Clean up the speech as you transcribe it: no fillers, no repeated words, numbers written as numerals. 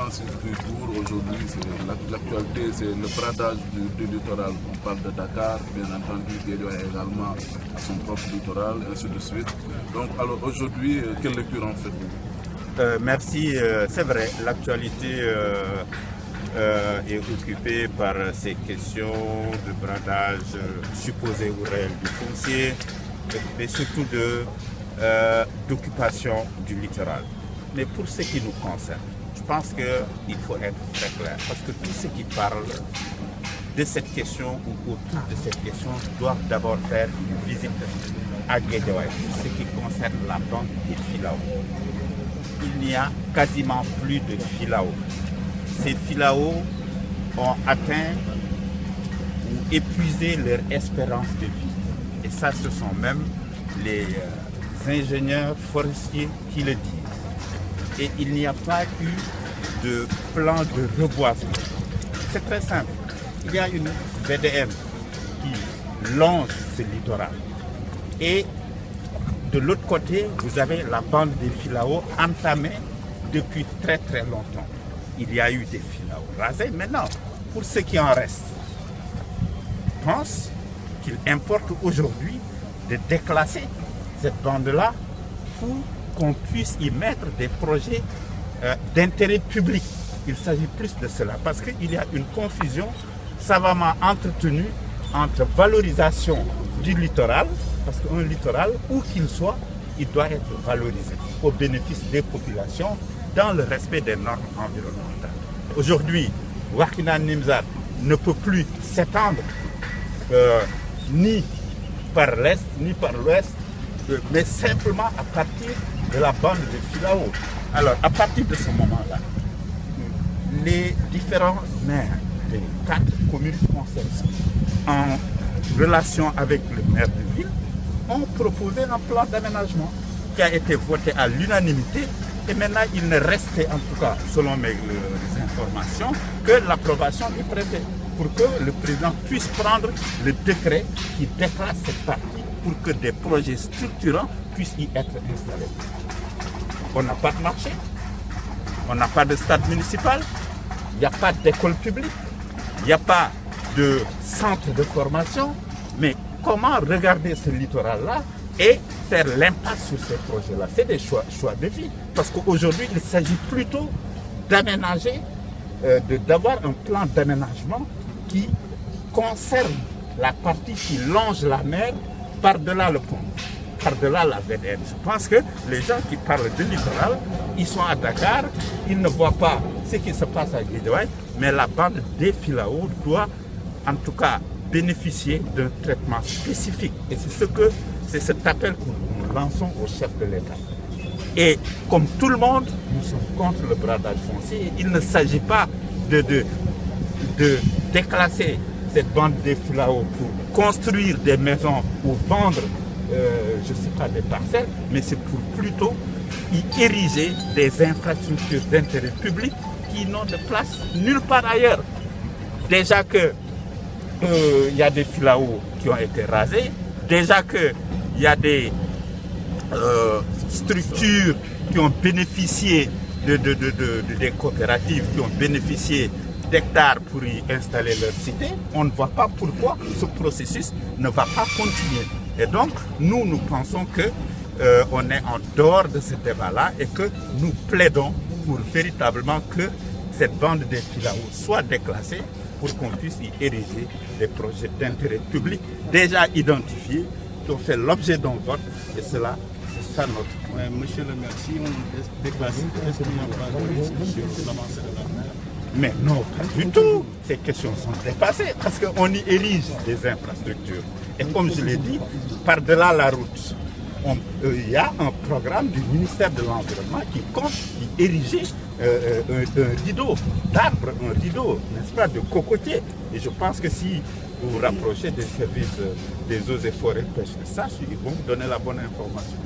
en circuit court aujourd'hui, l'actualité c'est le bradage du littoral. On parle de Dakar, bien entendu, Guédiawaye également à son propre littoral, et ainsi de suite. Donc alors aujourd'hui, quelle lecture en faites-vous? Merci, c'est vrai, l'actualité est occupée par ces questions de bradage supposé ou réel du foncier, mais surtout d'occupation du littoral. Mais pour ce qui nous concerne, je pense qu'il faut être très clair, parce que tous ceux qui parlent de cette question ou autour de cette question doivent d'abord faire une visite à Guédiawaye, pour ce qui concerne la bande des Filao. Il n'y a quasiment plus de Filao. Ces Filao ont atteint ou épuisé leur espérance de vie. Et ça, ce sont même les ingénieurs forestiers qui le disent. Et il n'y a pas eu de plan de reboisement. C'est très simple. Il y a une VDM qui longe ce littoral. Et de l'autre côté, vous avez la bande des Filao entamée depuis très très longtemps. Il y a eu des Filao rasés. Maintenant, pour ce qui en reste, je pense qu'il importe aujourd'hui de déclasser cette bande-là pour qu'on puisse y mettre des projets d'intérêt public. Il s'agit plus de cela parce qu'il y a une confusion savamment entretenue entre valorisation du littoral, parce qu'un littoral, où qu'il soit, il doit être valorisé au bénéfice des populations dans le respect des normes environnementales. Aujourd'hui, Wakhinane Nimzatt ne peut plus s'étendre ni par l'est ni par l'ouest, mais simplement à partir de la bande de Filao. Alors, à partir de ce moment-là, les différents maires des 4 communes concernées, en relation avec le maire de ville, ont proposé un plan d'aménagement qui a été voté à l'unanimité. Et maintenant, il ne restait, en tout cas, selon mes informations, que l'approbation du préfet pour que le président puisse prendre le décret qui déclasse cette partie pour que des projets structurants puissent y être installés. On n'a pas de marché, on n'a pas de stade municipal, il n'y a pas d'école publique, il n'y a pas de centre de formation, mais comment regarder ce littoral-là et faire l'impasse sur ces projets-là? C'est des choix de vie. Parce qu'aujourd'hui, il s'agit plutôt d'aménager, d'avoir un plan d'aménagement qui concerne la partie qui longe la mer par-delà le pont, par-delà la VDN. Je pense que les gens qui parlent de littoral, ils sont à Dakar, ils ne voient pas ce qui se passe à Guédiawaye, mais la bande des Filao doit en tout cas bénéficier d'un traitement spécifique. Et c'est cet appel que nous lançons au chef de l'État. Et comme tout le monde, nous sommes contre le bradage foncier. Il ne s'agit pas de déclasser cette bande des Filao pour construire des maisons ou vendre, je ne sais pas, des parcelles, mais c'est pour plutôt y ériger des infrastructures d'intérêt public qui n'ont de place nulle part ailleurs. Déjà que il y a des Filao qui ont été rasés, déjà qu'il y a des structures qui ont bénéficié des coopératives qui ont bénéficié d'hectares pour y installer leur cité, on ne voit pas pourquoi ce processus ne va pas continuer. Et donc, nous pensons qu'on est en dehors de ce débat-là et que nous plaidons pour véritablement que cette bande des Filao soit déclassée pour qu'on puisse y ériger des projets d'intérêt public déjà identifiés, qui ont fait l'objet d'un vote, et cela, c'est ça notre point. Monsieur le maire, si on déclasse, est-ce qu'il n'y a pas de risque sur l'avancée de la mer? Mais non, pas du tout. Ces questions sont dépassées parce qu'on y érige des infrastructures. Et comme je l'ai dit, par-delà la route, il y a un programme du ministère de l'Environnement qui compte y ériger un rideau d'arbres, un rideau, n'est-ce pas, de cocotiers. Et je pense que si vous vous rapprochez des services des eaux et forêts pêche de Sache, ils vont vous donner la bonne information.